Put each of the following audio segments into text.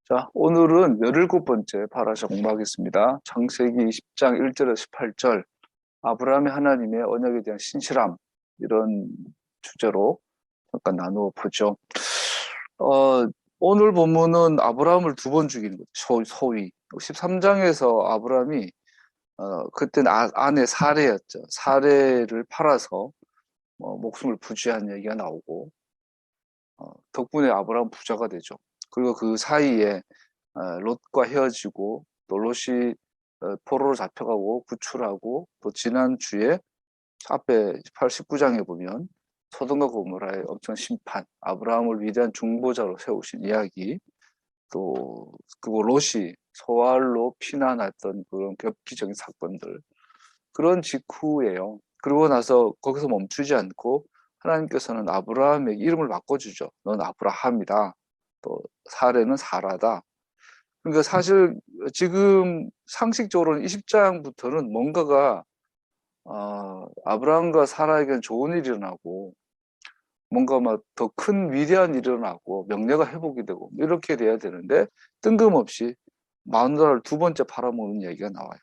자, 오늘은 17번째 파라샤 공부하겠습니다. 창세기 10장 1절에서 18절, 아브라함의 하나님의 언약에 대한 신실함, 이런 주제로 잠깐 나누어 보죠. 오늘 본문은 아브라함을 두 번 죽이는 거죠. 소위. 13장에서 아브라함이, 그때는 아내 사레였죠. 사레를 팔아서 목숨을 부지한 얘기가 나오고, 덕분에 아브라함 부자가 되죠. 그리고 그 사이에 롯과 헤어지고 또 롯이 포로로 잡혀가고 구출하고 또 지난주에 앞에 19장에 보면 소돔과 고모라의 엄청 심판, 아브라함을 위대한 중보자로 세우신 이야기, 또 그리고 롯이 소알로 피난했던 그런 엽기적인 사건들, 그런 직후예요. 그러고 나서 거기서 멈추지 않고 하나님께서는 아브라함에게 이름을 바꿔주죠. 넌 아브라함이다. 또 사레는 사라다. 그러니까 사실 지금 상식적으로는 20장부터는 뭔가가 아브라함과 사라에게는 좋은 일이 일어나고 뭔가 막 더 큰 위대한 일이 일어나고 명예가 회복이 되고 이렇게 돼야 되는데 뜬금없이 마누라를 두 번째 팔아먹는 얘기가 나와요.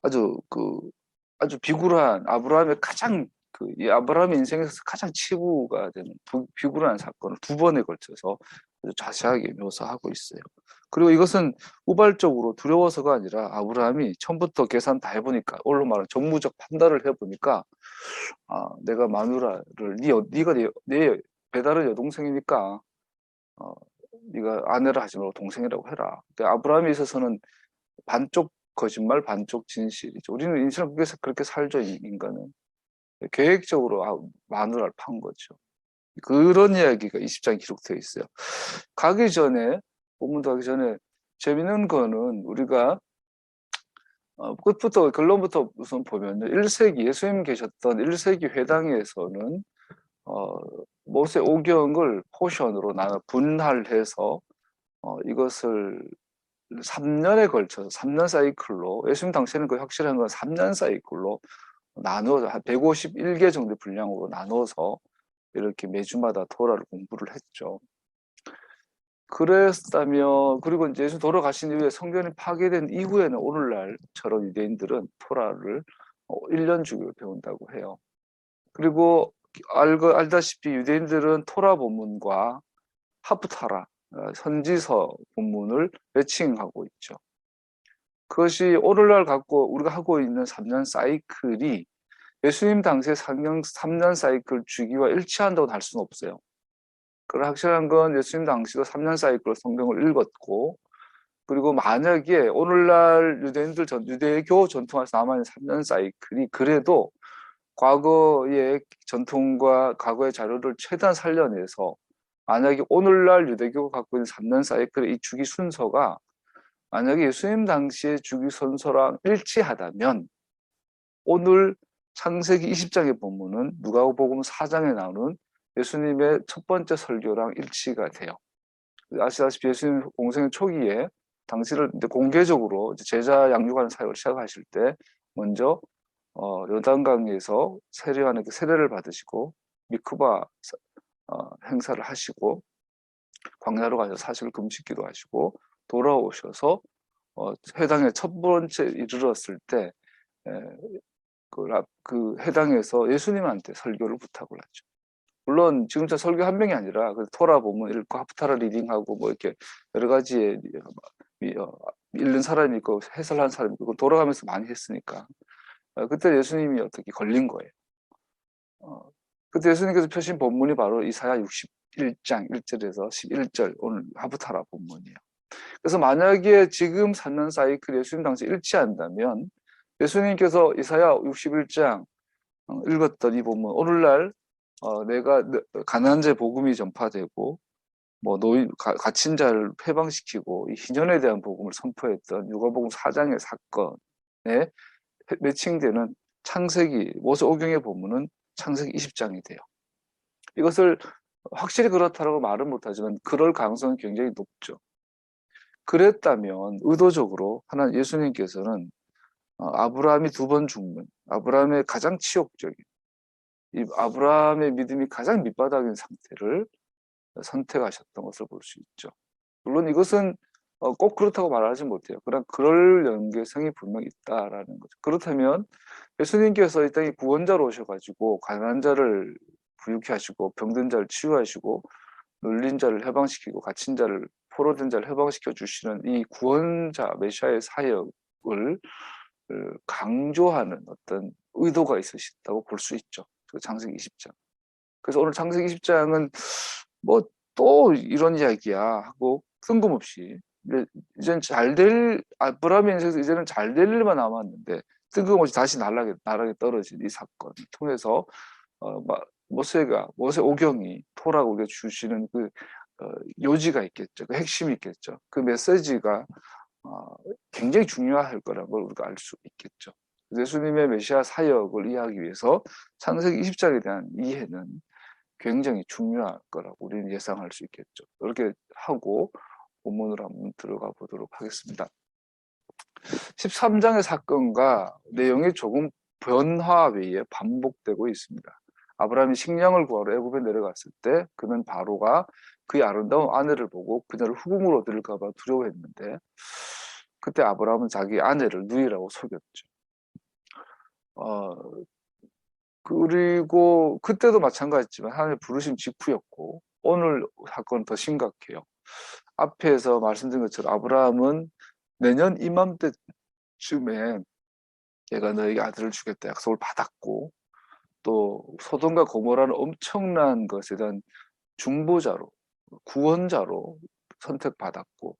아주 아주 비굴한 아브라함의 가장 이 아브라함의 인생에서 가장 치부가 되는 비굴한 사건을 두 번에 걸쳐서 아주 자세하게 묘사하고 있어요. 그리고 이것은 우발적으로 두려워서가 아니라 아브라함이 처음부터 계산 다 해보니까, 올로 말하면 정무적 판단을 해보니까, 내가 마누라를 네가 내 배다른 여동생이니까 네가 아내를 하지 말고 동생이라고 해라. 그러니까 아브라함에 있어서는 반쪽 거짓말, 반쪽 진실이죠. 우리는 인생을 그렇게 살죠, 인간은. 계획적으로 마누라를 판 거죠. 그런 이야기가 20장에 기록되어 있어요. 본문도 가기 전에 재밌는 거는 우리가 끝부터, 결론부터 우선 보면 1세기, 예수님 계셨던 1세기 회당에서는 어, 모세 오경을 포션으로 분할해서 이것을 3년에 걸쳐서 3년 사이클로, 예수님 당시에는 그 확실한 건 3년 사이클로 나누어서 한 151개 정도 분량으로 나눠서 이렇게 매주마다 토라를 공부를 했죠. 그랬다면, 그리고 이제 예수 돌아가신 이후에 성전이 파괴된 이후에는 오늘날처럼 유대인들은 토라를 1년 주기로 배운다고 해요. 그리고 알다시피 유대인들은 토라 본문과 하프타라, 선지서 본문을 매칭하고 있죠. 그것이 오늘날 우리가 하고 있는 3년 사이클이 예수님 당시의 3년 사이클 주기와 일치한다고 할 수는 없어요. 그러나 확실한 건 예수님 당시도 3년 사이클로 성경을 읽었고, 그리고 만약에 오늘날 유대교 전통에서 남아있는 3년 사이클이 그래도 과거의 전통과 과거의 자료를 최대한 살려내서, 만약에 오늘날 유대교가 갖고 있는 3년 사이클의 이 주기 순서가 만약에 예수님 당시의 주기 순서랑 일치하다면, 오늘 창세기 20장의 본문은 누가복음 4장에 나오는 예수님의 첫 번째 설교랑 일치가 돼요. 아시다시피 예수님 공생 초기에 당시를 이제 공개적으로 제자 양육하는 사역을 시작하실 때 먼저 요단강에서 세례하는 그 세례를 받으시고 미크바 행사를 하시고 광야로 가서 40일 금식기도 하시고 돌아오셔서 회당에 첫 번째 이르렀을 때 그 해당에서 예수님한테 설교를 부탁을 하죠. 물론 지금처럼 설교 한 명이 아니라 그 토라 본문 읽고 하프타라 리딩하고 뭐 이렇게 여러 가지의 읽는 사람이 있고 해설하는 사람이 있고 돌아가면서 많이 했으니까 그때 예수님이 어떻게 걸린 거예요. 그때 예수님께서 펴신 본문이 바로 이사야 61장 1절에서 11절, 오늘 하프타라 본문이에요. 그래서 만약에 지금 3년 사이클 예수님 당시 일치한다면 예수님께서 이사야 61장 읽었던 이 본문, 오늘날 내가 가난한 자 복음이 전파되고 뭐 갇힌 자를 해방시키고 이 희년에 대한 복음을 선포했던 누가복음 4장의 사건에 매칭되는 창세기 모세오경의 본문은 창세기 20장이 돼요. 이것을 확실히 그렇다라고 말은 못하지만 그럴 가능성은 굉장히 높죠. 그랬다면 의도적으로 하나님 예수님께서는 아브라함이 두 번 죽는, 아브라함의 가장 치욕적인, 이 아브라함의 믿음이 가장 밑바닥인 상태를 선택하셨던 것을 볼 수 있죠. 물론 이것은 꼭 그렇다고 말하지 못해요. 그러나 그럴 연계성이 분명히 있다라는 거죠. 그렇다면 예수님께서 이 땅에 구원자로 오셔가지고 가난한 자를 부유케 하시고 병든 자를 치유하시고 눌린 자를 해방시키고 갇힌 자를 포로된 자를 해방시켜 주시는 이 구원자 메시아의 사역을 강조하는 어떤 의도가 있으시다고 볼 수 있죠. 그 창세기 20장. 그래서 오늘 창세기 20장은 뭐 또 이런 이야기야 하고 뜬금없이 이제는 잘될 아브라함의 인생에서 이제는 잘 될 일만 남았는데 뜬금없이 다시 나락에 떨어진 이 사건을 통해서 모세 오경이 토라가 우리가 주시는 그 요지가 있겠죠. 그 핵심이 있겠죠. 그 메시지가 굉장히 중요할 거라는 걸 우리가 알 수 있겠죠. 예수님의 메시아 사역을 이해하기 위해서 창세기 20장에 대한 이해는 굉장히 중요할 거라고 우리는 예상할 수 있겠죠. 이렇게 하고 본문으로 한번 들어가 보도록 하겠습니다. 13장의 사건과 내용이 조금 변화 외에 반복되고 있습니다. 아브라함이 식량을 구하러 애굽에 내려갔을 때 그는 바로가 그의 아름다운 아내를 보고 그녀를 후궁으로 얻을까 봐 두려워했는데 그때 아브라함은 자기 아내를 누이라고 속였죠. 그리고 그때도 마찬가지지만 하나님의 부르심 직후였고 오늘 사건은 더 심각해요. 앞에서 말씀드린 것처럼 아브라함은 내년 이맘때쯤에 내가 너에게 아들을 주겠다 약속을 받았고 또 소돔과 고모라는 엄청난 것에 대한 중보자로 구원자로 선택받았고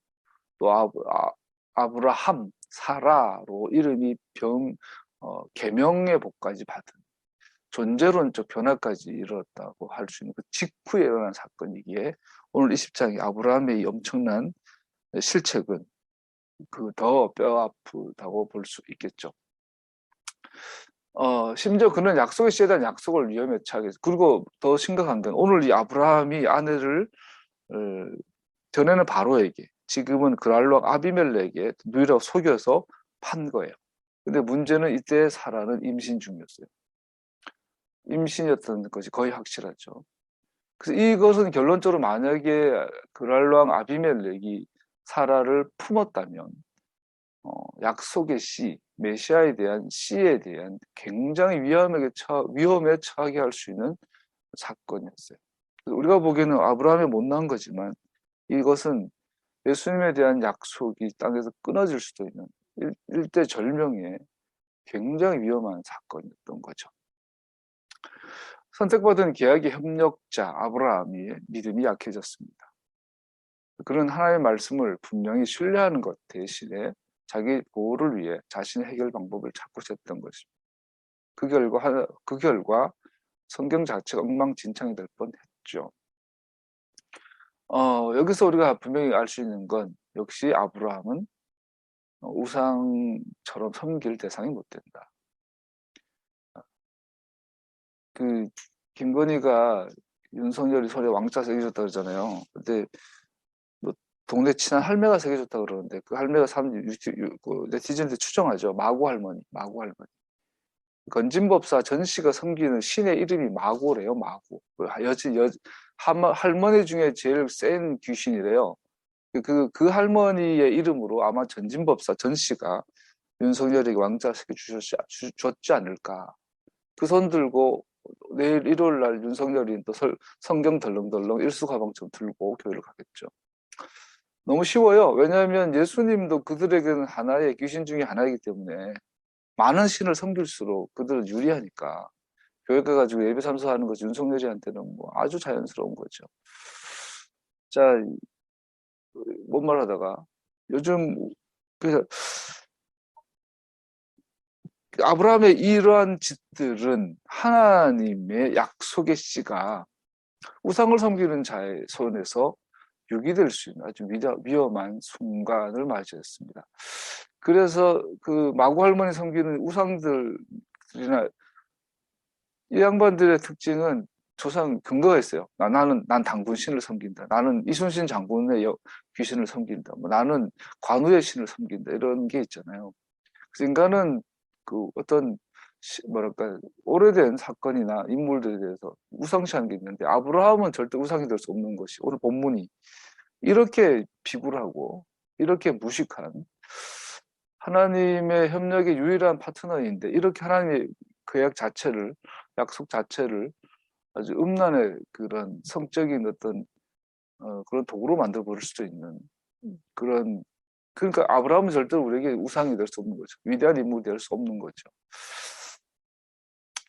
또 아브라함 사라로 이름이 계명의 복까지 받은 존재론적 변화까지 이뤘다고 할 수 있는 그 직후에 일어난 사건이기에 오늘 20장이 아브라함의 이 엄청난 실책은 그 더 뼈아프다고 볼 수 있겠죠. 심지어 그는 약속의 씨에 대한 약속을 위험에 처하게 했어요. 그리고 더 심각한 건 오늘 이 아브라함이 아내를 전에는 바로에게 지금은 그랄로 아비멜렉에게 누이라고 속여서 판 거예요. 근데 문제는 이때 사라는 임신 중이었어요. 임신이었던 것이 거의 확실하죠. 그래서 이것은 결론적으로 만약에 그랄로왕 아비멜렉이 사라를 품었다면 약속의 씨, 메시아에 대한 씨에 대한 굉장히 위험에 처하게 할 수 있는 사건이었어요. 우리가 보기에는 아브라함이 못난 거지만 이것은 예수님에 대한 약속이 땅에서 끊어질 수도 있는 일대절명의 굉장히 위험한 사건이었던 거죠. 선택받은 계약의 협력자 아브라함이 믿음이 약해졌습니다. 그런 하나님의 말씀을 분명히 신뢰하는 것 대신에 자기 보호를 위해 자신의 해결 방법을 찾고 있었던 것입니다. 그 결과 성경 자체가 엉망진창이 될 뻔했죠. 여기서 우리가 분명히 알 수 있는 건 역시 아브라함은 우상처럼 섬길 대상이 못 된다. 그 김건희가 윤석열이 손에 왕자 새겨줬다 그러잖아요. 근데 뭐 동네 친한 할매가 새겨줬다 그러는데 그 할매가 네티즌들 추정하죠. 마구 할머니. 건진법사 전 씨가 섬기는 신의 이름이 마고래요. 마고. 할머니 중에 제일 센 귀신이래요. 그 할머니의 이름으로 아마 전진법사 전 씨가 윤석열에게 왕자 새겨주셨지 않을까. 그 손 들고 내일 일요일 날 윤석열이 또 성경 덜렁덜렁 일수가방처럼 들고 교회를 가겠죠. 너무 쉬워요. 왜냐하면 예수님도 그들에게는 하나의 귀신 중에 하나이기 때문에 많은 신을 섬길수록 그들은 유리하니까 교회 가가지고 예배 참석하는 것이 윤석열이한테는 뭐 아주 자연스러운 거죠. 자, 뭔 말하다가 요즘 그래서 아브라함의 이러한 짓들은 하나님의 약속의 씨가 우상을 섬기는 자의 손에서 유기될 수 있는 아주 위험한 순간을 맞이했습니다. 그래서 그 마구 할머니 섬기는 우상들이나 이 양반들의 특징은 조상 근거가 있어요. 난 당군 신을 섬긴다. 나는 이순신 장군의 귀신을 섬긴다. 뭐 나는 관우의 신을 섬긴다. 이런 게 있잖아요. 그래서 인간은 그 어떤 뭐랄까 오래된 사건이나 인물들에 대해서 우상시하는 게 있는데 아브라함은 절대 우상이 될 수 없는 것이 오늘 본문이 이렇게 비굴하고 이렇게 무식한 하나님의 협력의 유일한 파트너인데 이렇게 하나님의 계약 자체를 약속 자체를 아주 음란의 그런 성적인 어떤 그런 도구로 만들어 버릴 수도 있는 그런 그러니까 아브라함은 절대로 우리에게 우상이 될 수 없는 거죠. 위대한 인물이 될 수 없는 거죠.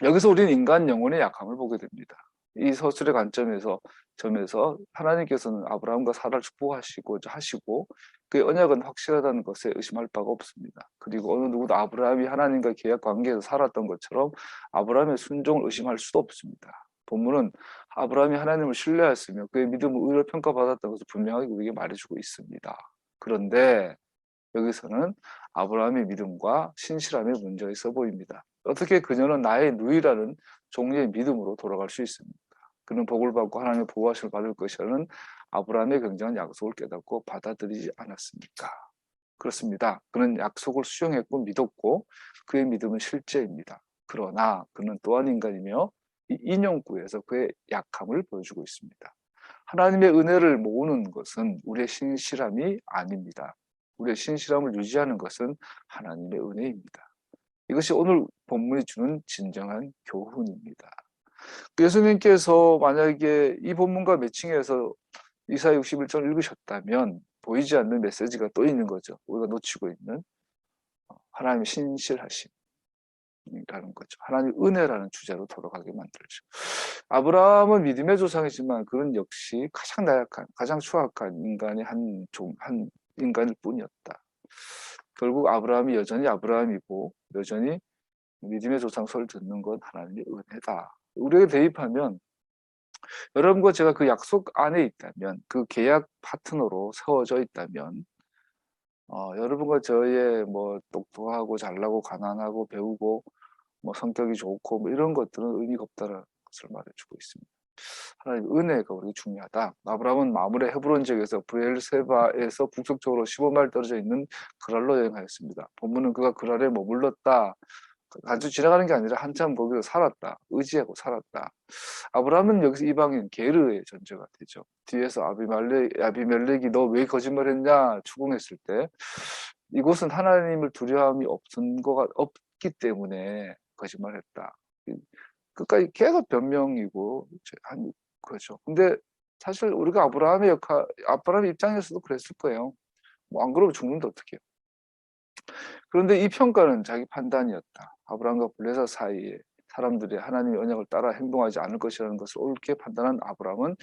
여기서 우리는 인간 영혼의 약함을 보게 됩니다. 이 서술의 점에서 하나님께서는 아브라함과 사라를 축복하시고자 하시고 그의 언약은 확실하다는 것에 의심할 바가 없습니다. 그리고 어느 누구도 아브라함이 하나님과 계약 관계에서 살았던 것처럼 아브라함의 순종을 의심할 수도 없습니다. 본문은 아브라함이 하나님을 신뢰하였으며 그의 믿음을 의로 평가받았다는 것을 분명하게 우리에게 말해주고 있습니다. 그런데 여기서는 아브라함의 믿음과 신실함의 문제가 있어 보입니다. 어떻게 그녀는 나의 누이라는 종류의 믿음으로 돌아갈 수 있습니까? 그는 복을 받고 하나님의 보호하심을 받을 것이라는 아브라함의 굉장한 약속을 깨닫고 받아들이지 않았습니까? 그렇습니다. 그는 약속을 수용했고 믿었고 그의 믿음은 실제입니다. 그러나 그는 또한 인간이며 이 인용구에서 그의 약함을 보여주고 있습니다. 하나님의 은혜를 모으는 것은 우리의 신실함이 아닙니다. 우리의 신실함을 유지하는 것은 하나님의 은혜입니다. 이것이 오늘 본문이 주는 진정한 교훈입니다. 예수님께서 만약에 이 본문과 매칭해서 이사야 61절 읽으셨다면 보이지 않는 메시지가 또 있는 거죠. 우리가 놓치고 있는 하나님의 신실하심. 라는 거죠. 하나님 은혜라는 주제로 돌아가게 만들죠. 아브라함은 믿음의 조상이지만 그는 역시 가장 나약한, 가장 추악한 인간의 한 인간일 뿐이었다. 결국 아브라함이 여전히 아브라함이고 여전히 믿음의 조상 소리를 듣는 건 하나님의 은혜다. 우리에게 대입하면 여러분과 제가 그 약속 안에 있다면 그 계약 파트너로 세워져 있다면 여러분과 저의 뭐 똑똑하고 잘나고 가난하고 배우고 뭐 성격이 좋고 뭐 이런 것들은 의미가 없다는 것을 말해주고 있습니다. 하나님 은혜가 우리에게 중요하다. 아브라함은 마물의 헤브론 지역에서 브엘세바에서 북서쪽으로 15마일 떨어져 있는 그랄로 여행하였습니다. 본문은 그가 그랄에 머물렀다. 단순히 지나가는 게 아니라 한참 거기서 살았다. 의지하고 살았다. 아브라함은 여기서 이방인 게르의 전제가 되죠. 뒤에서 아비멜렉이 너 왜 거짓말했냐 추궁했을 때 이곳은 하나님을 두려움이 없기 때문에 거짓말했다. 끝까지 걔가 변명이고 한 거죠. 근데 사실 우리가 아브라함의 입장에서도 그랬을 거예요. 뭐 안 그러면 죽는데 어떡해요. 그런데 이 평가는 자기 판단이었다. 아브라함과 블레셋 사이에 사람들이 하나님의 언약을 따라 행동하지 않을 것이라는 것을 옳게 판단한 아브라함은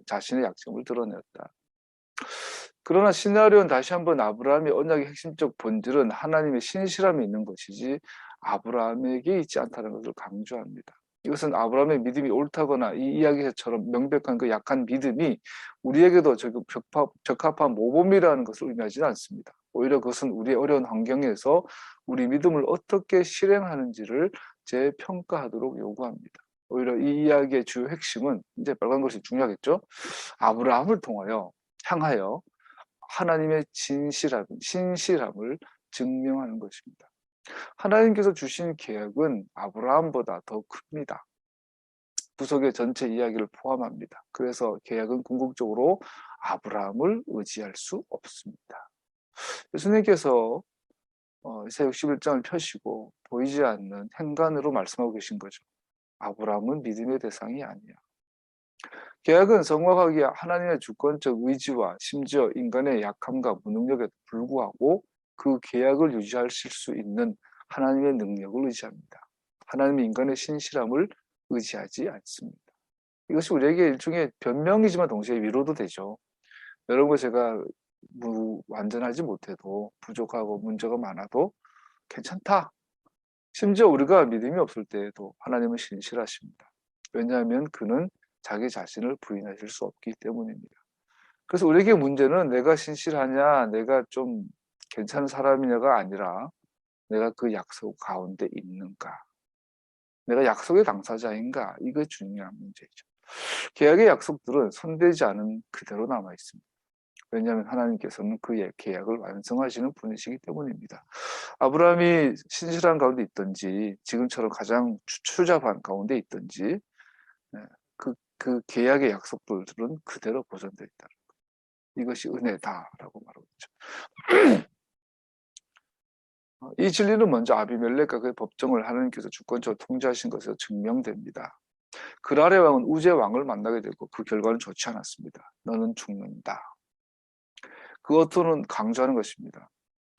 자신의 약점을 드러냈다. 그러나 시나리오는 다시 한번 아브라함의 언약의 핵심적 본질은 하나님의 신실함이 있는 것이지 아브라함에게 있지 않다는 것을 강조합니다. 이것은 아브라함의 믿음이 옳다거나 이 이야기처럼 명백한 그 약한 믿음이 우리에게도 적합한 모범이라는 것을 의미하지는 않습니다. 오히려 그것은 우리의 어려운 환경에서 우리 믿음을 어떻게 실행하는지를 재평가하도록 요구합니다. 오히려 이 이야기의 주요 핵심은 이제 빨간 것이 중요하겠죠. 아브라함을 향하여 하나님의 신실함을 증명하는 것입니다. 하나님께서 주신 계약은 아브라함보다 더 큽니다. 구속의 전체 이야기를 포함합니다. 그래서 계약은 궁극적으로 아브라함을 의지할 수 없습니다. 예수님께서 이사야 61장을 펴시고 보이지 않는 행간으로 말씀하고 계신 거죠. 아브라함은 믿음의 대상이 아니야. 계약은 정확하게 하나님의 주권적 의지와 심지어 인간의 약함과 무능력에도 불구하고 그 계약을 유지하실 수 있는 하나님의 능력을 의지합니다. 하나님의 인간의 신실함을 의지하지 않습니다. 이것이 우리에게 일종의 변명이지만 동시에 위로도 되죠. 여러분 제가 완전하지 못해도 부족하고 문제가 많아도 괜찮다. 심지어 우리가 믿음이 없을 때에도 하나님은 신실하십니다. 왜냐하면 그는 자기 자신을 부인하실 수 없기 때문입니다. 그래서 우리에게 문제는 내가 신실하냐, 내가 좀 괜찮은 사람이냐가 아니라 내가 그 약속 가운데 있는가, 내가 약속의 당사자인가, 이게 중요한 문제죠. 계약의 약속들은 손대지 않은 그대로 남아 있습니다. 왜냐하면 하나님께서는 그 계약을 완성하시는 분이시기 때문입니다. 아브라함이 신실한 가운데 있든지 지금처럼 가장 추잡한 가운데 있든지 그 계약의 약속들은 그대로 보존되어 있다. 이것이 은혜다라고 말하고 있죠. 이 진리는 먼저 아비멜렉과 그의 법정을 하나님께서 주권적으로 통제하신 것으로 증명됩니다. 그랄의 왕은 우즈의 왕을 만나게 되고 그 결과는 좋지 않았습니다. 너는 죽는다. 그것들은 강조하는 것입니다.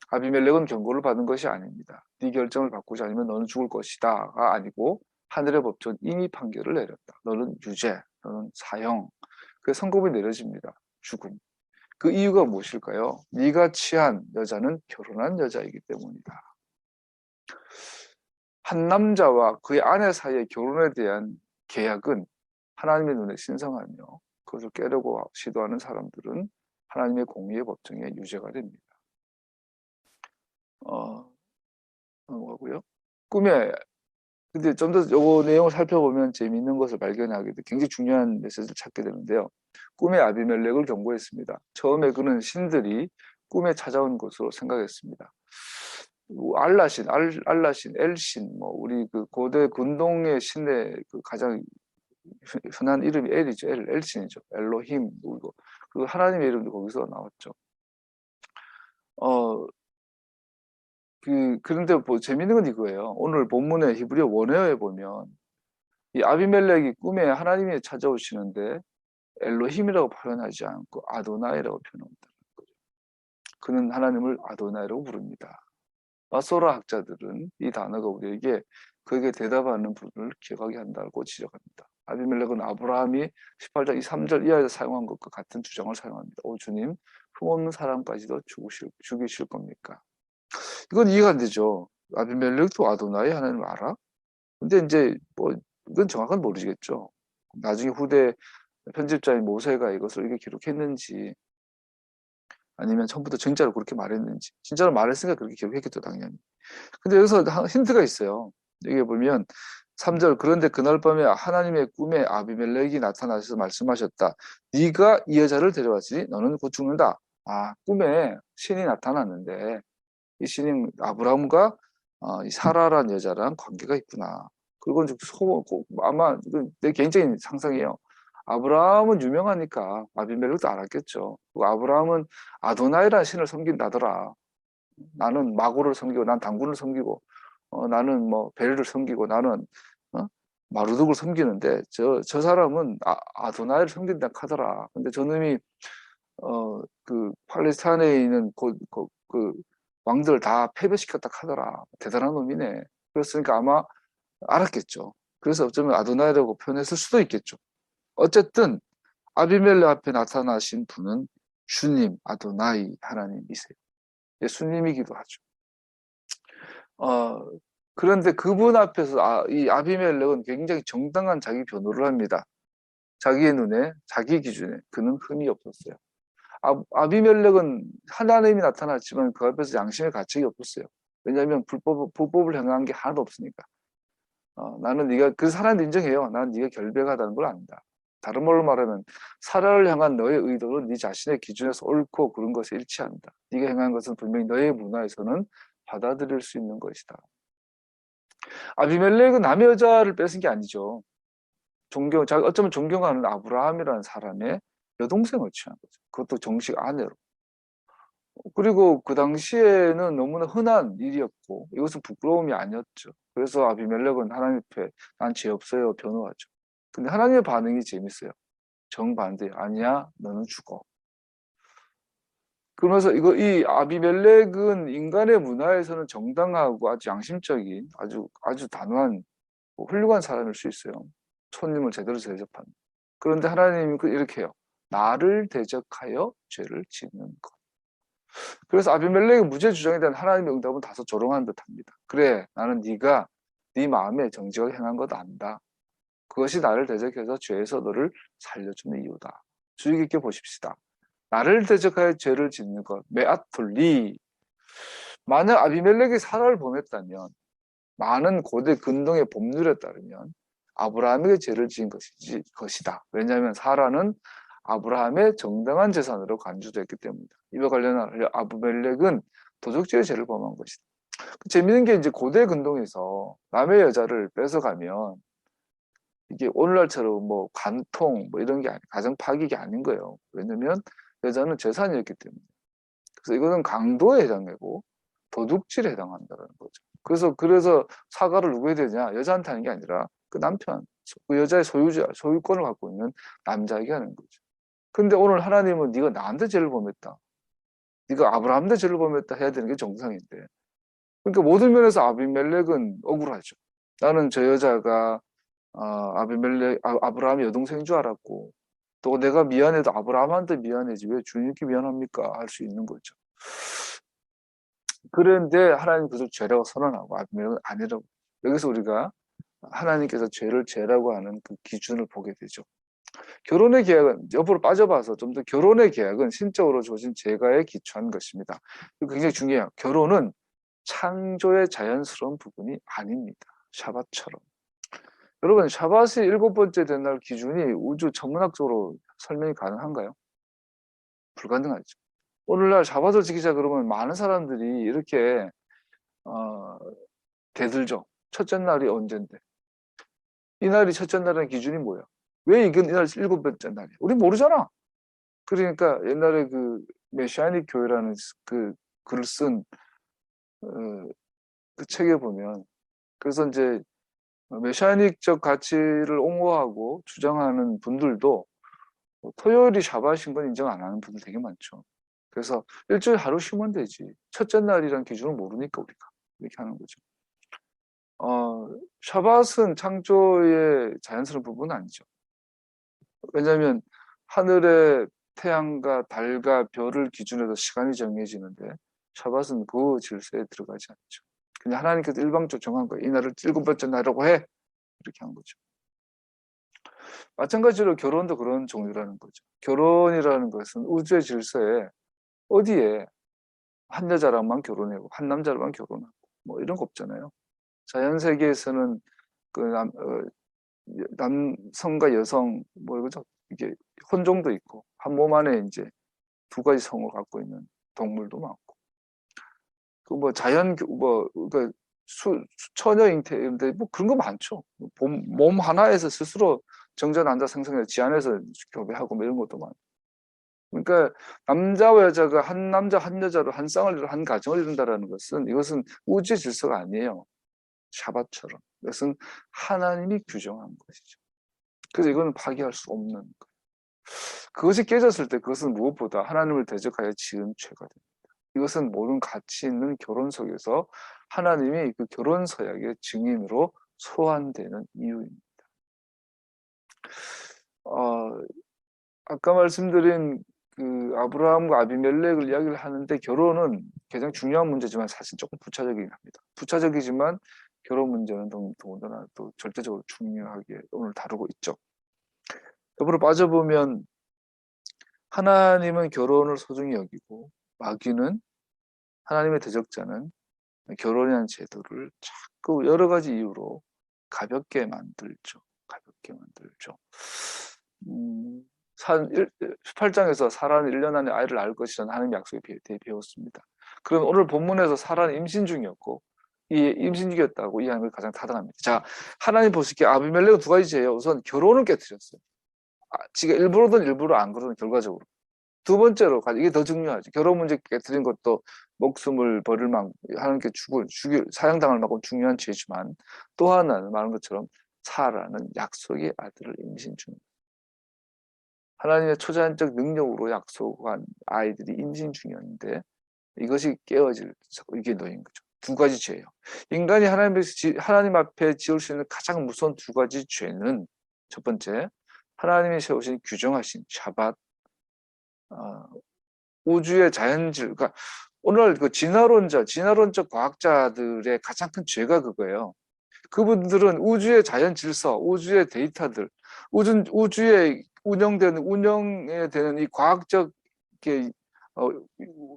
아비멜렉은 경고를 받은 것이 아닙니다. 네 결정을 바꾸지 않으면 너는 죽을 것이다가 아니고 하늘의 법정은 이미 판결을 내렸다. 너는 유죄, 너는 사형. 그 선고가 내려집니다. 죽음. 그 이유가 무엇일까요? 네가 취한 여자는 결혼한 여자이기 때문이다. 한 남자와 그의 아내 사이의 결혼에 대한 계약은 하나님의 눈에 신성하며 그것을 깨려고 시도하는 사람들은 하나님의 공의의 법정에 유죄가 됩니다. 넘어가고요. 꿈에 근데 좀 더 요 내용을 살펴보면 재미있는 것을 발견하게 돼 굉장히 중요한 메시지를 찾게 되는데요. 꿈에 아비멜렉을 경고했습니다. 처음에 그는 신들이 꿈에 찾아온 것으로 생각했습니다. 알라신, 엘신, 뭐 우리 그 고대 근동의 신의 그 가장 흔한 이름이 엘이죠. 엘신이죠. 엘로힘, 그 하나님의 이름도 거기서 나왔죠. 그런데 뭐 재밌는 건 이거예요. 오늘 본문의 히브리어 원어에 보면 이 아비멜렉이 꿈에 하나님이 찾아오시는데 엘로힘이라고 표현하지 않고 아도나이라고 표현한다는 거죠. 그는 하나님을 아도나이라고 부릅니다. 마소라 학자들은 이 단어가 우리에게 그에게 대답하는 분을 기억하게 한다고 지적합니다. 아비멜렉은 아브라함이 18장 3절 이하에서 사용한 것과 같은 주장을 사용합니다. 오 주님, 흠없는 사람까지도 죽이실 겁니까? 이건 이해가 안 되죠. 아비멜렉도 아도나이 하나님을 알아? 근데 이제 뭐 이건 정확한 모르겠죠. 나중에 후대 편집자인 모세가 이것을 이렇게 기록했는지 아니면 처음부터 진짜로 그렇게 말했는지 진짜로 말했으니까 그렇게 기록했겠죠 당연히. 근데 여기서 힌트가 있어요. 여기 보면 3절 그런데 그날 밤에 하나님의 꿈에 아비멜렉이 나타나셔서 말씀하셨다. 네가 이 여자를 데려왔으니 너는 곧 죽는다. 꿈에 신이 나타났는데 이 신이 아브라함과 이 사라라는 여자랑 관계가 있구나. 그건 아마 내 개인적인 상상이에요. 아브라함은 유명하니까 아비멜렉도 알았겠죠. 그리고 아브라함은 아도나이라는 신을 섬긴다더라. 나는 마고를 섬기고 난 당군을 섬기고 나는 뭐 베르를 섬기고 나는 마루둑을 섬기는데 저 사람은 아도나이를 섬긴다 하더라. 근데 저놈이 그 팔레스타인에 있는 그 왕들 다 패배시켰다 하더라. 대단한 놈이네. 그랬으니까 아마 알았겠죠. 그래서 어쩌면 아도나이라고 표현했을 수도 있겠죠. 어쨌든 아비멜렉 앞에 나타나신 분은 주님, 아도나이 하나님이세요. 예수님이기도 하죠. 그런데 그분 앞에서 이 아비멜렉은 굉장히 정당한 자기 변호를 합니다. 자기의 눈에, 자기 기준에 그는 흠이 없었어요. 아비멜렉은 하나님이 나타났지만 그 앞에서 양심의 가책이 없었어요. 왜냐하면 불법을 행한 게 하나도 없으니까. 나는 네가 그 사람도 인정해요. 나는 네가 결백하다는 걸 안다. 다른 말로 말하면 사라를 향한 너의 의도는 네 자신의 기준에서 옳고 그런 것에 일치한다. 네가 행한 것은 분명히 너의 문화에서는 받아들일 수 있는 것이다. 아비멜렉은 남의 여자를 뺏은 게 아니죠. 어쩌면 존경하는 아브라함이라는 사람의 여동생을 취한 거죠. 그것도 정식 아내로. 그리고 그 당시에는 너무나 흔한 일이었고 이것은 부끄러움이 아니었죠. 그래서 아비멜렉은 하나님 앞에 난 죄 없어요 변호하죠. 근데 하나님의 반응이 재밌어요. 정반대. 아니야 너는 죽어. 그러면서 이 아비멜렉은 인간의 문화에서는 정당하고 아주 양심적인 아주 단호한 훌륭한 사람일 수 있어요. 손님을 제대로 대접하는. 그런데 하나님이 이렇게 해요. 나를 대적하여 죄를 짓는 것. 그래서 아비멜렉의 무죄 주장에 대한 하나님의 응답은 다소 조롱한 듯합니다. 그래, 나는 네가 네 마음에 정직하게 행한 것 안다. 그것이 나를 대적해서 죄에서 너를 살려주는 이유다. 주의 깊게 보십시다. 나를 대적하여 죄를 짓는 것, 메아톨리. 만약 아비멜렉이 사라를 범했다면, 많은 고대 근동의 법률에 따르면 아브라함에게 죄를 지은 것이다. 왜냐하면 사라는 아브라함의 정당한 재산으로 간주됐기 때문이다. 이와 관련하여 아비멜렉은 도적죄의 죄를 범한 것이다. 재미있는 게 이제 고대 근동에서 남의 여자를 뺏어가면 이게 오늘날처럼 뭐 간통 뭐 이런 게 가정 파격이 아닌 거예요. 왜냐면 여자는 재산이었기 때문에. 그래서 이거는 강도에 해당되고 도둑질에 해당한다는 거죠. 그래서 사과를 누구 해야 되냐? 여자한테 하는 게 아니라 그 남편, 그 여자의 소유권을 갖고 있는 남자에게 하는 거죠. 근데 오늘 하나님은 네가 나한테 죄를 범했다, 네가 아브라함한테 죄를 범했다 해야 되는 게 정상인데, 그러니까 모든 면에서 아비멜렉은 억울하죠. 나는 저 여자가 아브라함의 여동생인 줄 알았고, 또 내가 미안해도 아브라함한테 미안해지 왜 주님께 미안합니까? 할 수 있는 거죠. 그런데 하나님 그것을 죄라고 선언하고 아비멜렉은 아니라고. 여기서 우리가 하나님께서 죄라고 하는 그 기준을 보게 되죠. 결혼의 계약은, 옆으로 빠져봐서 좀 더, 결혼의 계약은 신적으로 주어진 제가에 기초한 것입니다. 이거 굉장히 중요해요. 결혼은 창조의 자연스러운 부분이 아닙니다. 샤밧처럼. 여러분, 샤밧이 7번째 된 날 기준이 우주 천문학적으로 설명이 가능한가요? 불가능하죠. 오늘날 샤밧을 지키자 그러면 많은 사람들이 이렇게 대들죠. 첫째 날이 언젠데? 이 날이 첫째 날의 기준이 뭐야? 왜 이건 이날 7번째 날이야? 우리 모르잖아. 그러니까 옛날에 그 메시아닉 교회라는 그 글을 쓴 그 책에 보면, 그래서 이제 메시아닉적 가치를 옹호하고 주장하는 분들도 토요일이 샤밧인 건 인정 안 하는 분들 되게 많죠. 그래서 일주일 하루 쉬면 되지, 첫째 날이란 기준을 모르니까 우리가 이렇게 하는 거죠. 샤밧은 창조의 자연스러운 부분은 아니죠. 왜냐하면 하늘의 태양과 달과 별을 기준으로 시간이 정해지는데 샤밧은 그 질서에 들어가지 않죠. 그냥 하나님께서 일방적으로 정한 거예요. 이 날을 7번째 날이라고 해. 이렇게 한 거죠. 마찬가지로 결혼도 그런 종류라는 거죠. 결혼이라는 것은 우주의 질서에 어디에 한 여자랑만 결혼하고 한 남자랑만 결혼하고 뭐 이런 거 없잖아요. 자연 세계에서는 그 남성과 여성 뭐 이거죠. 이게 혼종도 있고 한 몸 안에 이제 두 가지 성을 갖고 있는 동물도 많고, 그 뭐 자연 그 처녀 잉태인데 뭐 그런 거 많죠. 몸 하나에서 스스로 정자 난자 생성해서 지 안에서 교배하고 뭐 이런 것도 많고. 그러니까 남자와 여자가 한 남자 한 여자로 한 쌍을 이루 한 가정을 이룬다라는 것은, 이것은 우주의 질서가 아니에요. 샤밧처럼. 이것은 하나님이 규정한 것이죠. 그래서 이거는 파기할 수 없는 거예요. 그것이 깨졌을 때 그것은 무엇보다 하나님을 대적하여 지은 죄가 됩니다. 이것은 모든 가치 있는 결혼 속에서 하나님이 그 결혼 서약의 증인으로 소환되는 이유입니다. 아까 말씀드린 그 아브라함과 아비멜렉을 이야기를 하는데, 결혼은 가장 중요한 문제지만 사실 조금 부차적이긴 합니다. 부차적이지만 결혼 문제는 더군다나 또 절대적으로 중요하게 오늘 다루고 있죠. 옆으로 빠져보면 하나님은 결혼을 소중히 여기고, 마귀는, 하나님의 대적자는 결혼이라는 제도를 자꾸 여러 가지 이유로 가볍게 만들죠. 가볍게 만들죠. 18장에서 사라는 1년 안에 아이를 낳을 것이라는 하나님 약속에 대해 배웠습니다. 그럼 오늘 본문에서 사라는 임신 중이었고, 이 임신 중이었다고 이해하는 걸 가장 타당합니다. 자, 하나님 보시기에 아비멜렉은 두 가지 죄예요. 우선 결혼을 깨뜨렸어요. 지가 일부러든 일부러 안 그러든 결과적으로. 두 번째로, 이게 더 중요하죠. 결혼 문제 깨뜨린 것도 목숨을 버릴 만 하나님께 사형당할 만큼 중요한 죄지만, 또 하나는 말한 것처럼 사라는 약속의 아들을 임신 중입니다. 하나님의 초자연적 능력으로 약속한 아이들이 임신 중이었는데 이것이 깨어질 이게 놓인 거죠. 두 가지 죄예요. 인간이 하나님 앞에 지을 수 있는 가장 무서운 두 가지 죄는, 첫 번째, 하나님이 세우신 규정하신 샤밧, 우주의 자연질. 그러니까 오늘 그 진화론적 과학자들의 가장 큰 죄가 그거예요. 그분들은 우주의 자연 질서, 우주의 데이터들, 우주의 운영에 되는 이 과학적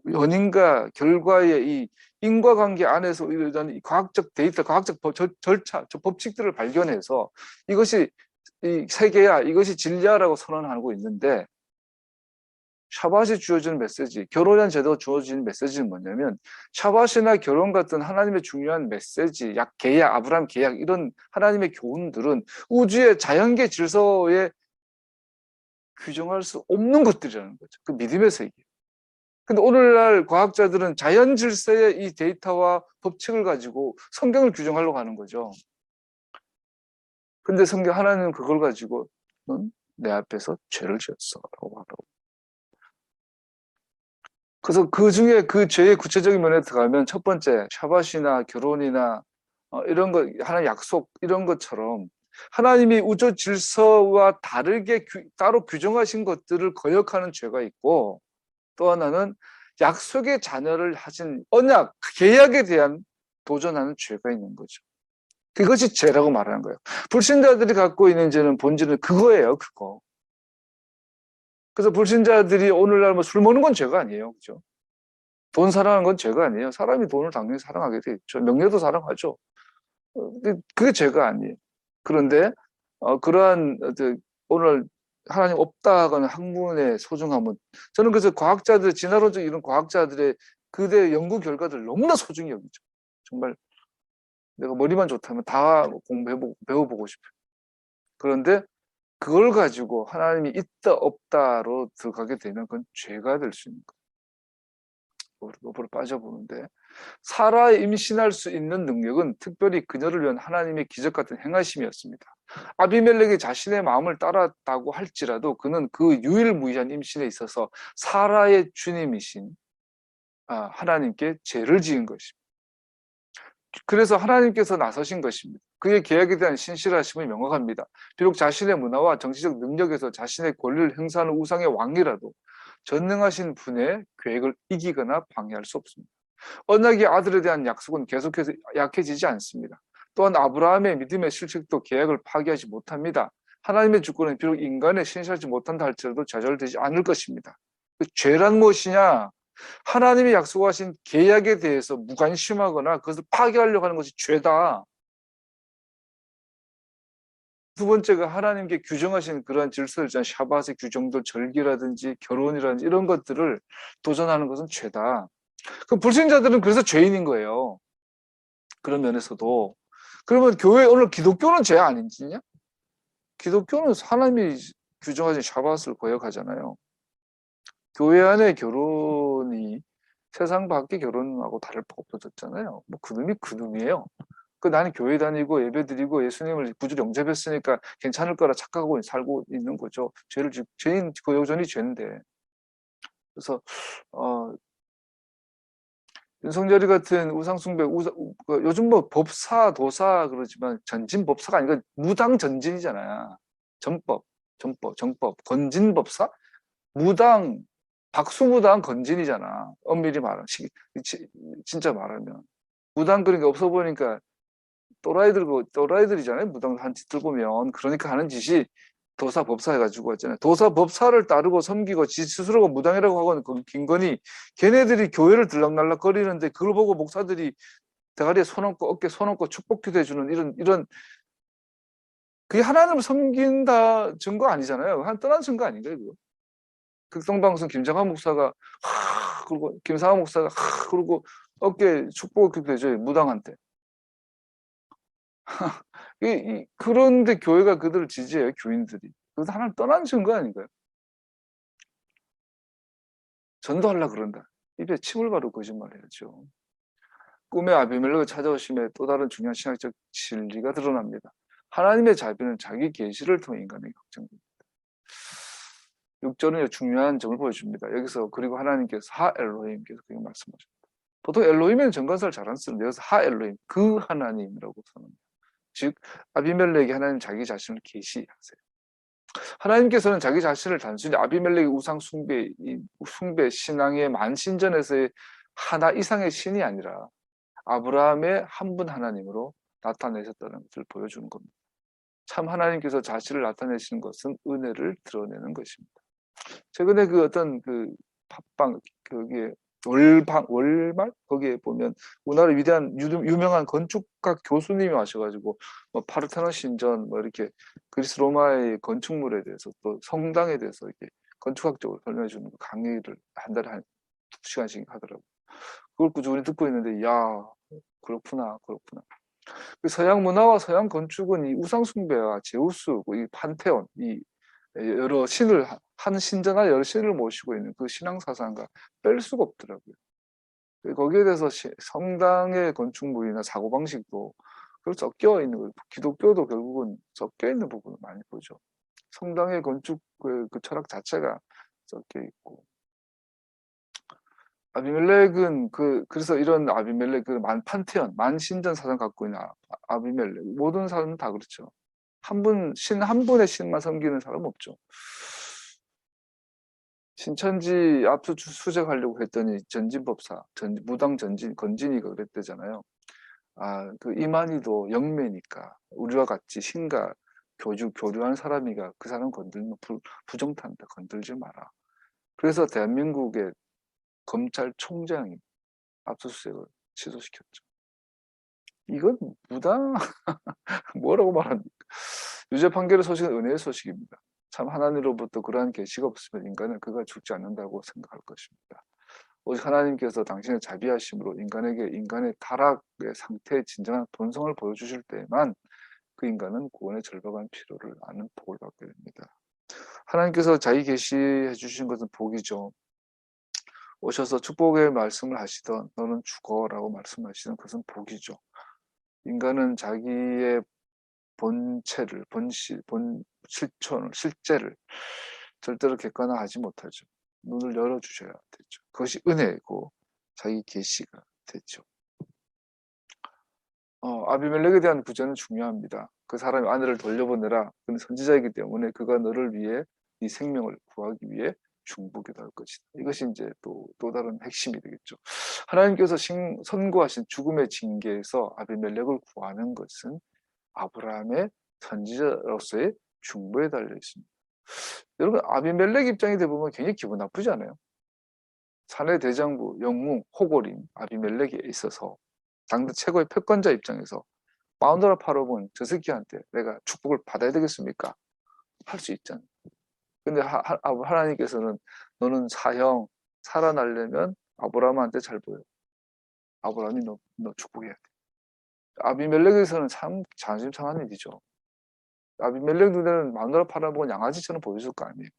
원인과 결과의 이 인과관계 안에서 이런 이 과학적 데이터, 과학적 절차, 법칙들을 발견해서 이것이 이 세계야, 이것이 진리야라고 선언하고 있는데, 샤밧이 주어지는 메시지, 결혼이라는 제도가 주어지는 메시지는 뭐냐면, 샤밧이나 결혼 같은 하나님의 중요한 메시지, 계약, 아브라함 계약, 이런 하나님의 교훈들은 우주의 자연계 질서에 규정할 수 없는 것들이라는 거죠. 그 믿음의 세계. 근데 오늘날 과학자들은 자연 질서의 이 데이터와 법칙을 가지고 성경을 규정하려고 하는 거죠. 근데 성경 하나님은 그걸 가지고 넌 내 앞에서 죄를 지었어라고 하라고. 그래서 그 중에 그 죄의 구체적인 면에 들어가면 첫 번째 샤밧이나 결혼이나 이런 거 하나님 약속 이런 것처럼 하나님이 우주 질서와 다르게 따로 규정하신 것들을 거역하는 죄가 있고, 또 하나는 약속의 자녀를 하신 언약, 계약에 대한 도전하는 죄가 있는 거죠. 그것이 죄라고 말하는 거예요. 불신자들이 갖고 있는 죄는 본질은 그거예요, 그거. 그래서 불신자들이 오늘날 뭐 술 먹는 건 죄가 아니에요, 그죠? 돈 사랑하는 건 죄가 아니에요. 사람이 돈을 당연히 사랑하게 돼 있죠. 명예도 사랑하죠. 그게 죄가 아니에요. 그런데 그러한 오늘 하나님 없다 하는 학문의 소중함은, 저는 그래서 과학자들, 진화론적 이런 과학자들의 그대 연구 결과들 너무나 소중히 여기죠. 정말 내가 머리만 좋다면 다 공부해보고 배워보고 싶어요. 그런데 그걸 가지고 하나님이 있다 없다로 들어가게 되면 그건 죄가 될 수 있는 거예요. 로봇으로 빠져보는데, 사라에 임신할 수 있는 능력은 특별히 그녀를 위한 하나님의 기적 같은 행하심이었습니다. 아비멜렉이 자신의 마음을 따랐다고 할지라도 그는 그 유일무이한 임신에 있어서 사라의 주님이신 하나님께 죄를 지은 것입니다. 그래서 하나님께서 나서신 것입니다. 그의 계약에 대한 신실하심이 명확합니다. 비록 자신의 문화와 정치적 능력에서 자신의 권리를 행사하는 우상의 왕이라도 전능하신 분의 계획을 이기거나 방해할 수 없습니다. 언약의 아들에 대한 약속은 계속해서 약해지지 않습니다. 또한 아브라함의 믿음의 실책도 계약을 파기하지 못합니다. 하나님의 주권은 비록 인간의 신실하지 못한다 할지라도 좌절되지 않을 것입니다. 그 죄란 무엇이냐? 하나님이 약속하신 계약에 대해서 무관심하거나 그것을 파기하려고 하는 것이 죄다. 두 번째가 하나님께 규정하신 그러한 질서를, 샤밧의 규정도, 절기라든지 결혼이라든지 이런 것들을 도전하는 것은 죄다. 그 불신자들은 그래서 죄인인 거예요. 그런 면에서도. 그러면 교회, 오늘 기독교는 죄 아닌지냐? 기독교는 하나님이 규정하신 샤밧을 거역하잖아요. 교회 안에 결혼이 세상 밖의 결혼하고 다를 바 없어졌잖아요. 뭐 그놈이 그놈이에요. 나는 교회 다니고 예배 드리고 예수님을 구주로 영접했으니까 괜찮을 거라 착각하고 살고 있는 거죠. 죄인, 그 여전히 죄인데. 그래서 윤석열이 같은 우상숭배, 요즘 뭐 법사, 도사 그러지만 전진법사가 아니고 무당 전진이잖아요. 정법, 건진법사? 무당, 박수무당 건진이잖아. 엄밀히 말하면, 진짜 말하면. 무당 그러니까 없어 보니까 또라이들이잖아요. 무당 한 짓들 보면. 그러니까 하는 짓이 도사 법사 해가지고 왔잖아요. 도사 법사를 따르고 섬기고 지 스스로가 무당이라고 하고는 그 김건희, 걔네들이 교회를 들락날락 거리는데 그걸 보고 목사들이 대가리에 손 얹고 어깨에 손 얹고 축복기도 해주는 이런 그게 하나님을 섬긴다 증거 아니잖아요. 한 떠난 증거 아닌가요, 이거? 극성방송 김장한 목사가 그리고 김상한 목사가 그리고 어깨에 축복기도 해줘요, 무당한테. 그런데 교회가 그들을 지지해요, 교인들이. 그래서 하나님 떠난 증거 아닌가요? 전도하려고 그런다. 입에 침을 바르고 거짓말해야죠. 꿈에 아비멜렉을 찾아오심에 또 다른 중요한 신학적 진리가 드러납니다. 하나님의 자비는 자기 계시를 통해 인간에게 확정됩니다. 6절은 중요한 점을 보여줍니다. 여기서 그리고 하나님께서 하 엘로힘께서 그렇게 말씀하십니다. 보통 엘로힘에는 정관사를 잘 안 쓰는데 여기서 하 엘로힘, 그 하나님이라고 선언합니다. 즉 아비멜렉이 하나님 자기 자신을 계시하세요. 하나님께서는 자기 자신을 단순히 아비멜렉의 우상 숭배 신앙의 만신전에서의 하나 이상의 신이 아니라 아브라함의 한 분 하나님으로 나타내셨다는 것을 보여주는 겁니다. 참 하나님께서 자신을 나타내시는 것은 은혜를 드러내는 것입니다. 최근에 어떤 팟빵 거기에 월말 거기에 보면 우리나라 위대한 유명한 건축학 교수님이 와셔가지고 뭐 파르테논 신전 뭐 이렇게 그리스 로마의 건축물에 대해서 또 성당에 대해서 이렇게 건축학적으로 설명해 주는 강의를 한 달에 한 2시간씩 하더라고요. 그걸 꾸준히 듣고 있는데 야 그렇구나. 서양 문화와 서양 건축은 이 우상 숭배와 제우스, 이 판테온, 이 여러 신을 한 신전나 열신을 모시고 있는 그 신앙 사상과 뺄 수가 없더라고요. 거기에 대해서 성당의 건축물이나 사고방식도 섞여 있는 거예요. 기독교도 결국은 섞여 있는 부분을 많이 보죠. 성당의 건축 그 철학 자체가 섞여 있고. 아비멜렉은 그래서 이런 아비멜렉 판테온 만신전 사상 갖고 있는 아비멜렉 모든 사람은 다 그렇죠. 한 분의 신만 섬기는 사람 없죠. 신천지 압수수색하려고 했더니 전진법사 무당 건진이가 그랬대잖아요. 그 이만희도 영매니까 우리와 같이 신과 교류한 사람이가 그 사람 건들면 부정탄다. 건들지 마라. 그래서 대한민국의 검찰총장이 압수수색을 취소시켰죠. 이건 무당 뭐라고 말합니까? 유죄 판결의 소식은 은혜의 소식입니다. 참 하나님으로부터 그러한 계시가 없으면 인간은 그가 죽지 않는다고 생각할 것입니다. 오직 하나님께서 당신의 자비하심으로 인간의 타락의 상태의 진정한 본성을 보여주실 때에만 그 인간은 구원의 절박한 필요를 아는 복을 받게 됩니다. 하나님께서 자기 계시해 주신 것은 복이죠. 오셔서 축복의 말씀을 하시던 너는 죽어라고 말씀하시던 그것은 복이죠. 인간은 자기의 본체를 실제를 절대로 객관화하지 못하죠. 눈을 열어주셔야 되죠. 그것이 은혜고 자기 계시가 되죠. 아비멜렉에 대한 구제는 중요합니다. 그 사람의 아내를 돌려보내라. 그는 선지자이기 때문에 그가 너를 위해 네 생명을 구하기 위해 중보기도 할 것이다. 이것이 이제 또 다른 핵심이 되겠죠. 하나님께서 선고하신 죽음의 징계에서 아비멜렉을 구하는 것은 아브라함의 선지자로서의 중보에 달려 있습니다. 여러분 아비멜렉 입장이 되보면 굉장히 기분 나쁘지 않아요? 사내 대장부, 영웅, 호골인 아비멜렉에 있어서 당대 최고의 패권자 입장에서 마누라 팔아본 저 새끼한테 내가 축복을 받아야 되겠습니까? 할 수 있잖아요. 근데 하나님께서는 너는 살아나려면 아브라함한테 잘 보여. 아브라함이 너 축복해야 돼. 아비멜렉에서는 참 자존심 상한 일이죠. 아비멜렉 눈에는 마누라 팔아본 양아지처럼 보였을 거 아니에요.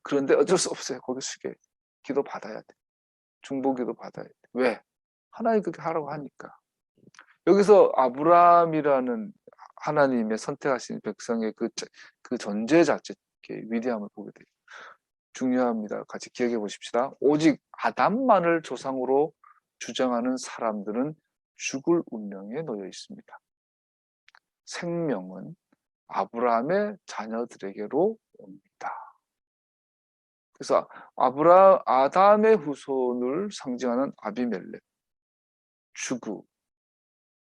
그런데 어쩔 수 없어요. 거기 숙여 기도 받아야 돼. 중보기도 받아야 돼. 왜? 하나님 그렇게 하라고 하니까. 여기서 아브라함이라는 하나님의 선택하신 백성의 그 존재 자체 위대함을 보게 돼요. 중요합니다. 같이 기억해 보십시다. 오직 아담만을 조상으로 주장하는 사람들은 죽을 운명에 놓여 있습니다. 생명은 아브라함의 자녀들에게로 옵니다. 그래서 아담의 후손을 상징하는 아비멜렉, 주구,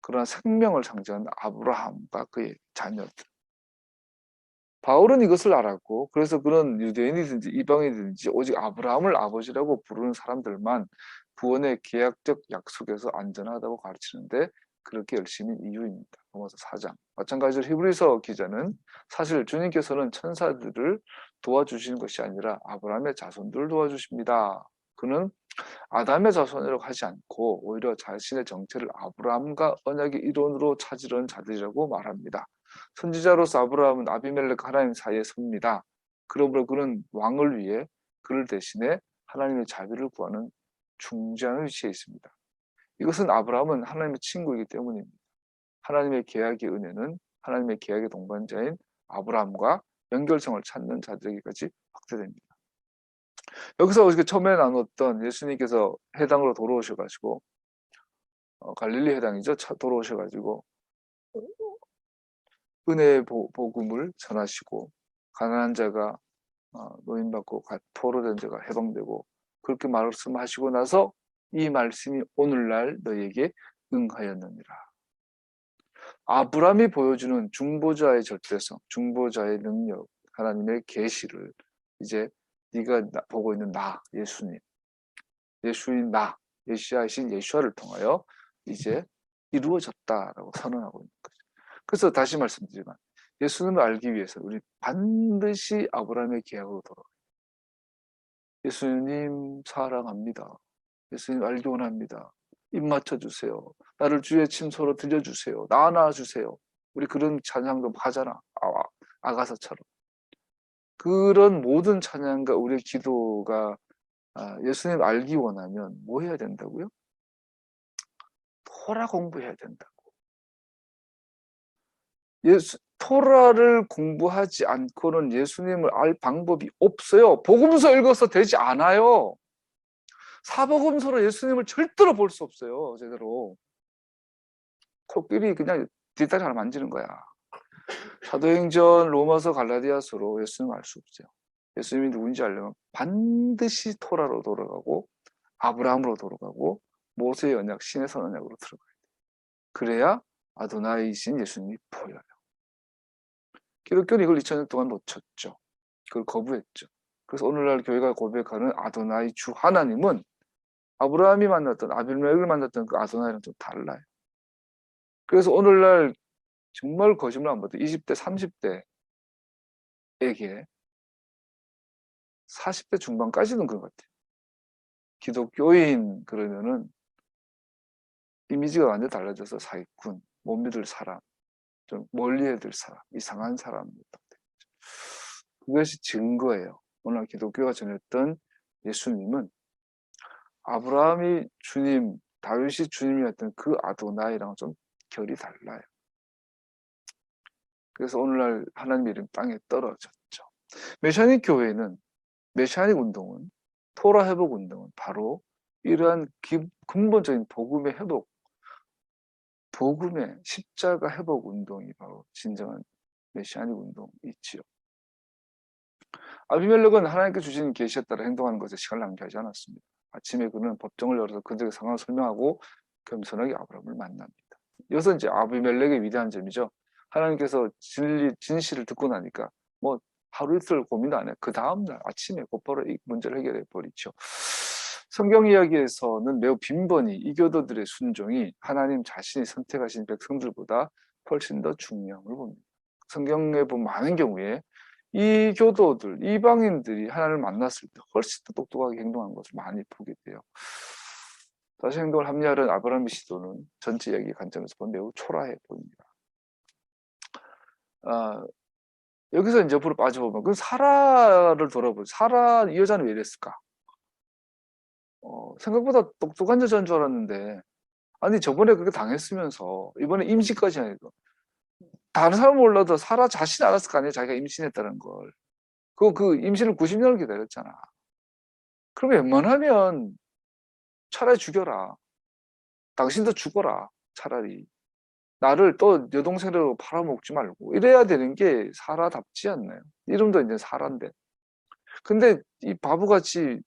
그러나 생명을 상징하는 아브라함과 그의 자녀들. 바울은 이것을 알았고 그래서 그런 유대인이든지 이방인이든지 오직 아브라함을 아버지라고 부르는 사람들만 구원의 계약적 약속에서 안전하다고 가르치는데 그렇게 열심인 이유입니다. 로마서 4장. 마찬가지로 히브리서 기자는 사실 주님께서는 천사들을 도와주시는 것이 아니라 아브라함의 자손들을 도와주십니다. 그는 아담의 자손이라고 하지 않고 오히려 자신의 정체를 아브라함과 언약의 일원으로 찾으려는 자들이라고 말합니다. 선지자로서 아브라함은 아비멜렉 하나님 사이에 섭니다. 그러므로 그는 왕을 위해 그를 대신해 하나님의 자비를 구하는 중재하는 위치에 있습니다. 이것은 아브라함은 하나님의 친구이기 때문입니다. 하나님의 계약의 은혜는 하나님의 계약의 동반자인 아브라함과 연결성을 찾는 자들에게까지 확대됩니다. 여기서 우리가 처음에 나눴던 예수님께서 해당으로 돌아오셔가지고 갈릴리 해당이죠. 돌아오셔가지고 은혜의 복음을 전하시고 가난한 자가 노인받고 포로된 자가 해방되고 그렇게 말씀하시고 나서 이 말씀이 오늘날 너에게 응하였느니라. 아브라함이 보여주는 중보자의 절대성, 중보자의 능력, 하나님의 계시를 이제 네가 보고 있는 나, 예수인 나, 메시아이신 예수아를 통하여 이제 이루어졌다라고 선언하고 있는 거죠. 그래서 다시 말씀드리지만 예수님을 알기 위해서 우리 반드시 아브라함의 계약으로 돌아가요. 예수님 사랑합니다. 예수님 알기 원합니다. 입 맞춰주세요. 나를 주의 침소로 들려주세요. 나아주세요. 우리 그런 찬양도 하잖아. 아가서처럼. 그런 모든 찬양과 우리의 기도가 예수님 알기 원하면 뭐 해야 된다고요? 토라 공부해야 된다고. 토라를 공부하지 않고는 예수님을 알 방법이 없어요. 복음서 읽어서 되지 않아요. 사복음서로 예수님을 절대로 볼 수 없어요. 제대로. 코끼리 그냥 뒷다리 하나 만지는 거야. 사도행전, 로마서, 갈라디아서로 예수님을 알 수 없어요. 예수님이 누군지 알려면 반드시 토라로 돌아가고 아브라함으로 돌아가고 모세의 언약, 신의 선 언약으로 들어가야 돼요. 그래야 아도나이신 예수님이 보여요. 기독교는 이걸 2000년 동안 놓쳤죠. 그걸 거부했죠. 그래서 오늘날 교회가 고백하는 아도나이 주 하나님은 아브라함이 만났던 아비멜렉을 만났던 그 아도나이랑 좀 달라요. 그래서 오늘날 정말 거짓말 안 봐도 20대, 30대에게 40대 중반까지는 그런 것 같아요. 기독교인 그러면은 이미지가 완전히 달라져서 사기꾼, 못 믿을 사람, 좀 멀리해야 될 사람, 이상한 사람입니다. 그것이 증거예요. 오늘 기독교가 전했던 예수님은 아브라함이 주님, 다윗이 주님이었던 그 아도나이랑 좀 결이 달라요. 그래서 오늘날 하나님의 이름 땅에 떨어졌죠. 메시아닉 교회는, 메시아닉 운동은, 토라 회복 운동은 바로 이러한 근본적인 복음의 회복, 복음의 십자가 회복 운동이 바로 진정한 메시아닉 운동이지요. 아비멜렉은 하나님께 주신 계시에 따라 행동하는 것에 시간을 낭비하지 않았습니다. 아침에 그는 법정을 열어서 그들의 상황을 설명하고 겸손하게 아브라함을 만납니다. 여기서 이제 아비멜렉의 위대한 점이죠. 하나님께서 진실을 듣고 나니까 뭐 하루 이틀 고민 안 해. 그 다음날 아침에 곧바로 이 문제를 해결해 버리죠. 성경 이야기에서는 매우 빈번히 이교도들의 순종이 하나님 자신이 선택하신 백성들보다 훨씬 더 중요함을 봅니다. 성경에 보면 많은 경우에 이 교도들, 이방인들이 하나님을 만났을 때 훨씬 더 똑똑하게 행동하는 것을 많이 보게 돼요. 다시 행동을 합리화하는 아브라함의 시도는 전체 이야기 관점에서 보면 매우 초라해 보입니다. 여기서 이제 옆으로 빠져보면 그 사라를 돌아보죠. 사라 이 여자는 왜 이랬을까? 생각보다 똑똑한 여자인 줄 알았는데 아니 저번에 그렇게 당했으면서 이번에 임신까지 하니까 다른 사람은 몰라도 사라 자신이 알았을 거 아니에요. 자기가 임신했다는 걸. 그 임신을 90년을 기다렸잖아. 그럼 웬만하면 차라리 죽여라. 당신도 죽어라. 차라리. 나를 또 여동생으로 팔아먹지 말고. 이래야 되는 게 사라답지 않나요? 이름도 이제 사라인데. 근데 이 바보같이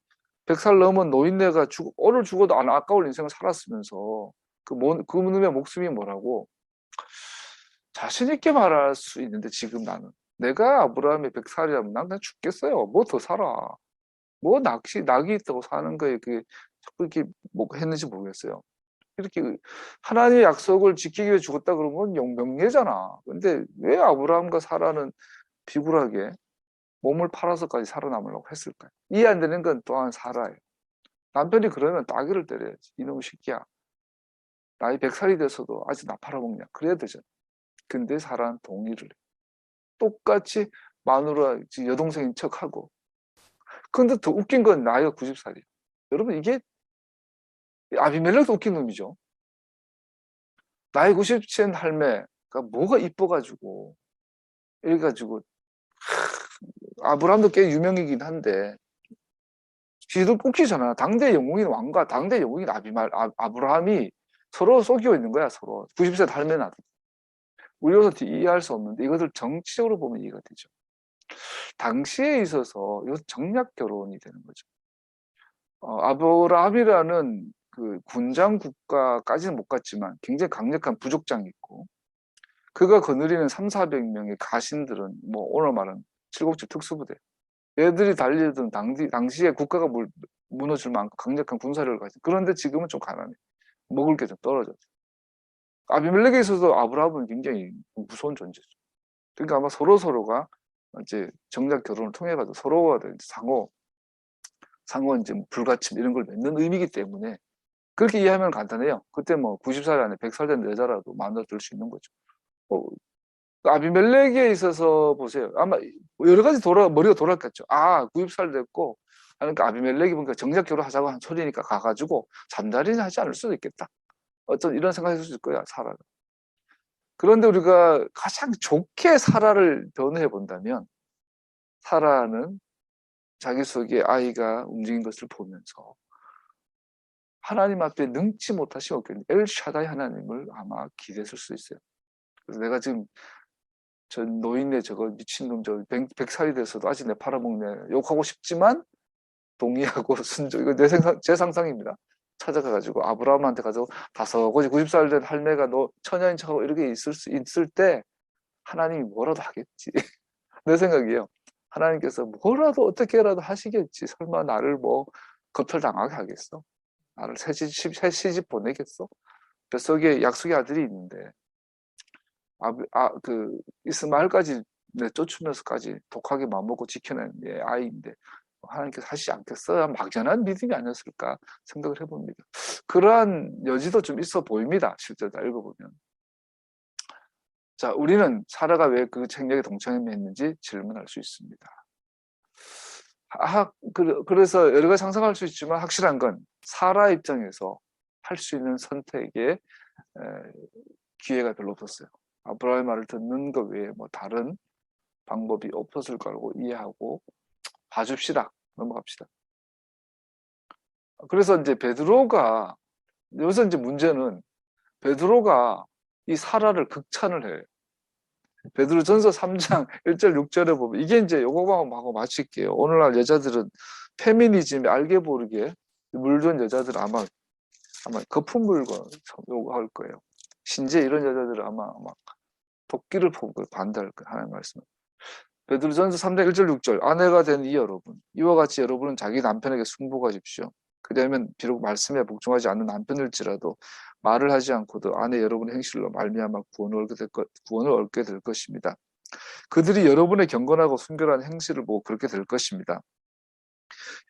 100살 넘은 노인네가 오늘 죽어도 안 아까울 인생을 살았으면서 그 놈의 목숨이 뭐라고 자신있게 말할 수 있는데 지금 나는. 내가 아브라함의 100살이라면 난 그냥 죽겠어요. 뭐 더 살아. 뭐 낙이 있다고 사는 거에 그게 자꾸 이렇게 뭐 했는지 모르겠어요. 이렇게 하나님의 약속을 지키기 위해 죽었다 그러면 명예잖아. 근데 왜 아브라함과 사라는 비굴하게 몸을 팔아서까지 살아남으려고 했을까요? 이해 안 되는 건 또한 사라예요. 남편이 그러면 따귀를 때려야지. 이놈의 새끼야. 나이 100살이 돼서도 아직 나 팔아먹냐. 그래야 되잖아. 근데 사라는 동의를 해. 똑같이 마누라 여동생인 척하고. 근데 더 웃긴 건 나이가 90살이에요. 여러분 이게 아비멜렉도 웃긴 놈이죠. 나이 90된 할매가 뭐가 이뻐가지고 이래가지고 아브라함도 꽤 유명이긴 한데 지도 웃기잖아. 당대 영웅인 왕과 당대 영웅인 아브라함이 서로 속이고 있는 거야. 서로 90세 할매는 우리로서 이해할 수 없는데 이것을 정치적으로 보면 이해가 되죠. 당시에 있어서 이것 정략 결혼이 되는 거죠. 아브라함이라는 그 군장 국가까지는 못 갔지만 굉장히 강력한 부족장이 있고 그가 거느리는 300~400명의 가신들은 뭐 오늘 말하는 칠곡집 특수부대 얘들이 달리던 당시에 국가가 무너질 만큼 강력한 군사력을 가진 그런데 지금은 좀 가난해. 먹을 게 좀 떨어졌어. 아비멜렉에 있어서 아브라함은 굉장히 무서운 존재죠. 그러니까 아마 서로가 이제 정작 결혼을 통해 가지고 서로가 상호 이제 불가침 이런 걸 맺는 의미이기 때문에 그렇게 이해하면 간단해요. 그때 뭐 90살 안에 100살 된 여자라도 마음대로 들 수 있는 거죠. 아비멜렉에 있어서 보세요. 아마 여러 가지 머리가 돌았겠죠. 아, 구입살 됐고, 그러니까 아비멜렉이 보니까 정작 결혼하자고 한 소리니까 가가지고 잠자리는 하지 않을 수도 있겠다. 어떤 이런 생각이 있을 거야, 사라가. 그런데 우리가 가장 좋게 사라를 변호해 본다면, 사라는 자기 속에 아이가 움직인 것을 보면서 하나님 앞에 능치 못하시 없겠네. 엘샤다이 하나님을 아마 기대했을 수 있어요. 그래서 내가 지금 저 노인네 저거 미친놈 저 100살이 돼서도 아직 내 팔아먹네. 욕하고 싶지만 동의하고 순종. 이거 제 상상입니다. 찾아가가지고 아브라함한테 가서 다섯고지 90살 된 할매가 너 처녀인 척하고 이렇게 있을 때 하나님이 뭐라도 하겠지. 내 생각이에요. 하나님께서 뭐라도 어떻게라도 하시겠지. 설마 나를 뭐 겁탈당하게 하겠어? 나를 새 시집 보내겠어? 뱃속에 약속의 아들이 있는데 그 이스마엘까지 내쫓으면서까지 독하게 마음먹고 지켜낸 아이인데 하나님께서 하시지 않겠어요? 막연한 믿음이 아니었을까 생각을 해봅니다. 그러한 여지도 좀 있어 보입니다. 실제로 다 읽어보면. 자, 우리는 사라가 왜 그 책략에 동참했는지 질문할 수 있습니다. 그래서 여러 가지 상상할 수 있지만 확실한 건 사라 입장에서 할 수 있는 선택에 기회가 별로 없었어요. 아브라함의 말을 듣는 것 외에 뭐 다른 방법이 없었을 거라고 이해하고 봐줍시다. 넘어갑시다. 그래서 이제 베드로가 여기서 이제 문제는 베드로가 이 사라를 극찬을 해요. 베드로전서 3장 1절 6절에 보면 이게 이제 요거만 하고 마칠게요. 오늘날 여자들은 페미니즘에 알게 모르게 물든 여자들은 아마 거품 물고 요구할 거예요. 신재 이런 여자들은 아마 막 도끼를 보고 반대할 거예요. 하나님 말씀. 베드로전서 3장 1절 6절 아내가 된 이 여러분 이와 같이 여러분은 자기 남편에게 순복하십시오. 그러면 비록 말씀에 복종하지 않는 남편일지라도 말을 하지 않고도 아내 여러분의 행실로 말미암아 구원을 얻게 될 것입니다. 그들이 여러분의 경건하고 순결한 행실을 보고 그렇게 될 것입니다.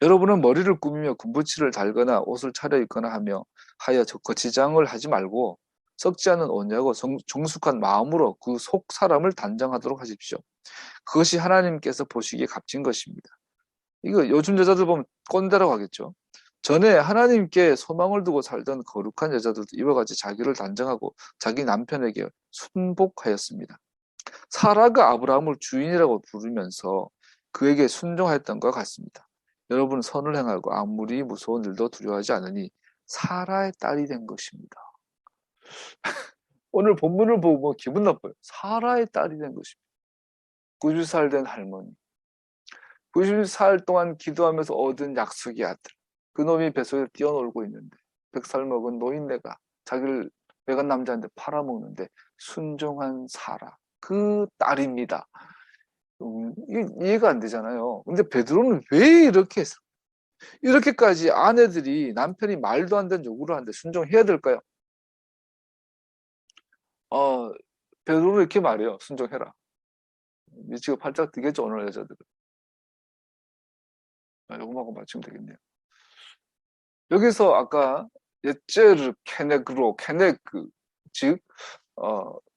여러분은 머리를 꾸미며 군부치를 달거나 옷을 차려입거나 하여 거치장을 하지 말고 썩지 않은 온유하고 정숙한 마음으로 그 속 사람을 단정하도록 하십시오. 그것이 하나님께서 보시기에 값진 것입니다. 이거 요즘 여자들 보면 꼰대라고 하겠죠. 전에 하나님께 소망을 두고 살던 거룩한 여자들도 이와 같이 자기를 단정하고 자기 남편에게 순복하였습니다. 사라가 아브라함을 주인이라고 부르면서 그에게 순종하였던 것 같습니다. 여러분 선을 행하고 아무리 무서운 일도 두려워하지 않으니 사라의 딸이 된 것입니다. 오늘 본문을 보고 기분 나빠요. 사라의 딸이 된 것입니다. 90살 된 할머니. 90살 동안 기도하면서 얻은 약속의 아들. 그놈이 뱃속에 뛰어놀고 있는데 100살 먹은 노인네가 자기를 외간 남자한테 팔아먹는데 순종한 사라. 그 딸입니다. 이해가 안 되잖아요. 근데 베드로는 왜 이렇게 했어? 이렇게까지 아내들이 남편이 말도 안 되는 요구를 하는데 순종해야 될까요? 베드로는 이렇게 말해요. 순종해라. 미치고 팔짝 뛰겠죠, 오늘 여자들은. 요거하고 맞추면 되겠네요. 여기서 아까 예제르 케네그 즉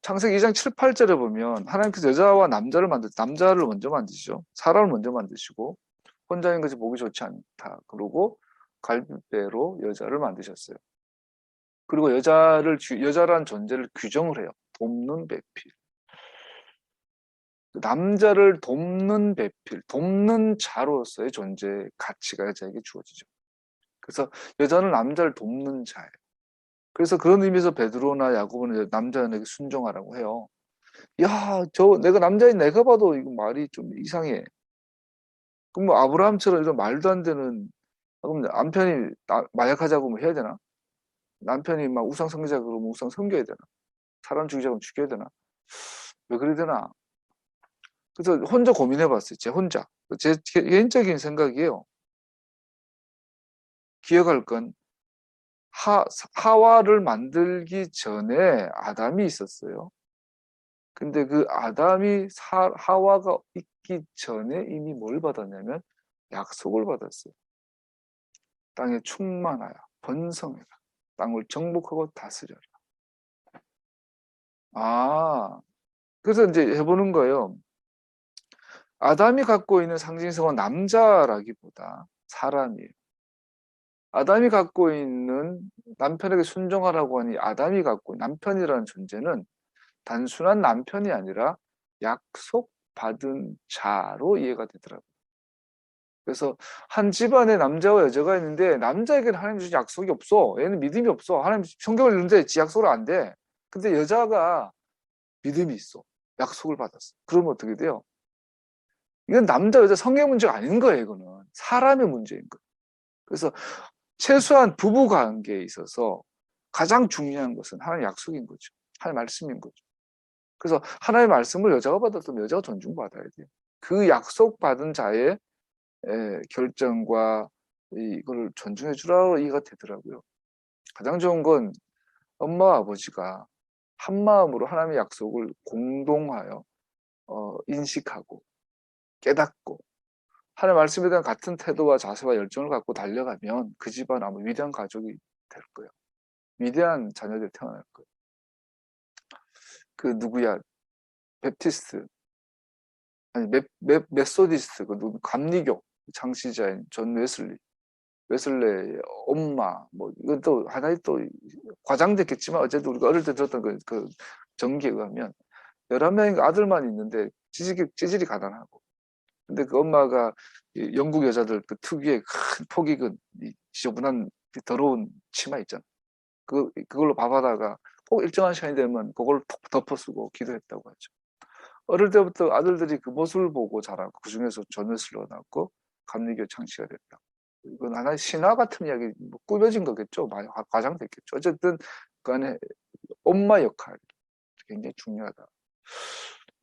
창세기 2장 7, 8절에 보면 하나님께서 여자와 남자를 먼저 만드시죠. 사람을 먼저 만드시고 혼자인 것이 보기 좋지 않다. 그러고 갈대로 여자를 만드셨어요. 그리고 여자란 존재를 규정을 해요. 돕는 배필. 남자를 돕는 배필, 돕는 자로서의 존재 가치가 여자에게 주어지죠. 그래서 여자는 남자를 돕는 자예요. 그래서 그런 의미에서 베드로나 야고보는 남자에게 순종하라고 해요. 야, 내가 남자인 내가 봐도 이거 말이 좀 이상해. 그럼 뭐 아브라함처럼 이런 말도 안 되는, 그럼 남편이 마약하자고 뭐 해야 되나? 남편이 막 우상 섬기자 그러면 우상 섬겨야 되나? 사람 죽이자고 죽여야 되나? 왜 그래야 되나? 그래서 혼자 고민해 봤어요. 제 개인적인 생각이에요. 기억할 건 하와를 만들기 전에 아담이 있었어요. 근데 그 아담이 하와가 있기 전에 이미 뭘 받았냐면 약속을 받았어요. 땅에 충만하여 번성해라. 땅을 정복하고 다스려라. 그래서 이제 해보는 거예요. 아담이 갖고 있는 상징성은 남자라기보다 사람이에요. 아담이 갖고 있는 남편에게 순종하라고 하니 아담이 갖고 있는 남편이라는 존재는 단순한 남편이 아니라 약속받은 자로 이해가 되더라고요. 그래서 한 집안에 남자와 여자가 있는데 남자에게는 하나님 주신 약속이 없어. 얘는 믿음이 없어. 하나님 성경을 읽는데 지 약속을 안 돼. 근데 여자가 믿음이 있어. 약속을 받았어. 그러면 어떻게 돼요? 이건 남자 여자 성의 문제가 아닌 거예요. 이거는 사람의 문제인 거예요. 그래서 최소한 부부 관계에 있어서 가장 중요한 것은 하나님의 약속인 거죠. 하나님의 말씀인 거죠. 그래서 하나님의 말씀을 여자가 받았다면 여자가 존중받아야 돼요. 그 약속받은 자의 결정과 이걸 존중해 주라고 이해가 되더라고요. 가장 좋은 건 엄마와 아버지가 한 마음으로 하나님의 약속을 공동하여 인식하고 깨닫고 하나님의 말씀에 대한 같은 태도와 자세와 열정을 갖고 달려가면 그 집안 아마 위대한 가족이 될 거예요. 위대한 자녀들이 태어날 거예요. 그 누구야? 베프티스트 아니 메소디스트 그 감리교 창시자인 존 웨슬레의 엄마 뭐 이건 또 하나의 또 과장됐겠지만 어쨌든 우리가 어릴 때 들었던 그 전기에 의하면 11명의 아들만 있는데 찌질이 가난하고 근데 그 엄마가 영국 여자들 그 특유의 큰 폭 익은 지저분한 더러운 치마 있잖아. 그걸로 밥하다가 꼭 일정한 시간이 되면 그걸 톡 덮어 쓰고 기도했다고 하죠. 어릴 때부터 아들들이 그 모습을 보고 자라고 그 중에서 존 웨슬리가 나왔고 감리교 창시가 됐다. 이건 하나의 신화 같은 이야기, 뭐 꾸며진 거겠죠. 많이 과장됐겠죠. 어쨌든 그 안에 엄마 역할이 굉장히 중요하다.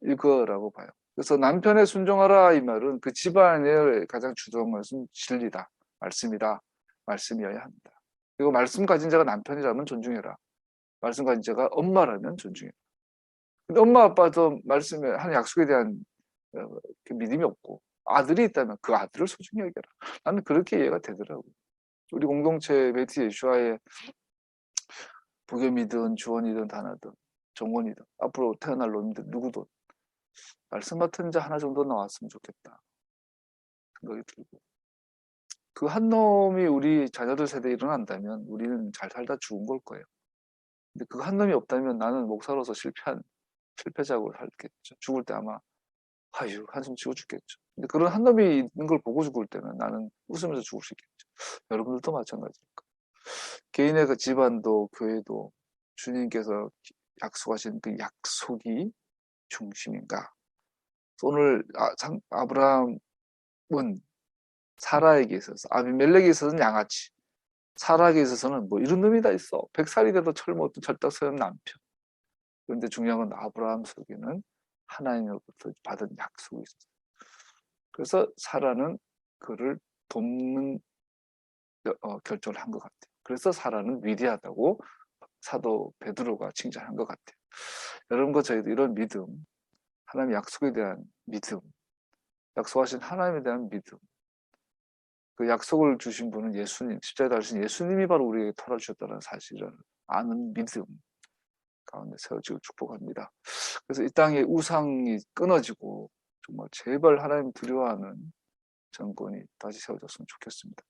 이거라고 봐요. 그래서 남편에 순종하라 이 말은 그 집안의 가장 주도한 것은 진리다. 말씀이다. 말씀이어야 한다. 그리고 말씀 가진 자가 남편이라면 존중해라. 말씀 가진 자가 엄마라면 존중해라. 근데 엄마 아빠도 말씀에 하는 약속에 대한 그 믿음이 없고 아들이 있다면 그 아들을 소중히 여겨라. 나는 그렇게 이해가 되더라고요. 우리 공동체 베티 예슈아의 부겸이든 주원이든 다나든 정원이든 앞으로 태어날 놈들 누구든 말씀 같은 자 하나 정도 나왔으면 좋겠다 생각이 들고 그 한 놈이 우리 자녀들 세대에 일어난다면 우리는 잘 살다 죽은 걸 거예요. 근데 그 한 놈이 없다면 나는 목사로서 실패자고 살겠죠. 죽을 때 아마 아유 한숨 쉬고 죽겠죠. 근데 그런 한 놈이 있는 걸 보고 죽을 때는 나는 웃으면서 죽을 수 있겠죠. 여러분들도 마찬가지니까. 개인의 그 집안도 교회도 주님께서 약속하신 그 약속이 중심인가? 오늘 아브라함은 사라에게 있어서 아비멜렉에 있어서는 양아치, 사라에게 있어서는 뭐 이런 놈이 다 있어. 100살이 돼도 철모 없던 철딱서는 남편. 그런데 중요한 건 아브라함 속에는 하나님으로부터 받은 약속이 있었어요. 그래서 사라는 그를 돕는 결정을 한 것 같아요. 그래서 사라는 위대하다고 사도 베드로가 칭찬한 것 같아요. 여러분과 저희도 이런 믿음, 하나님의 약속에 대한 믿음, 약속하신 하나님에 대한 믿음, 그 약속을 주신 분은 예수님, 십자가에 달리신 예수님이 바로 우리에게 털어주셨다는 사실을 아는 믿음 가운데 세워지고 축복합니다. 그래서 이 땅의 우상이 끊어지고 정말 제발 하나님 두려워하는 정권이 다시 세워졌으면 좋겠습니다.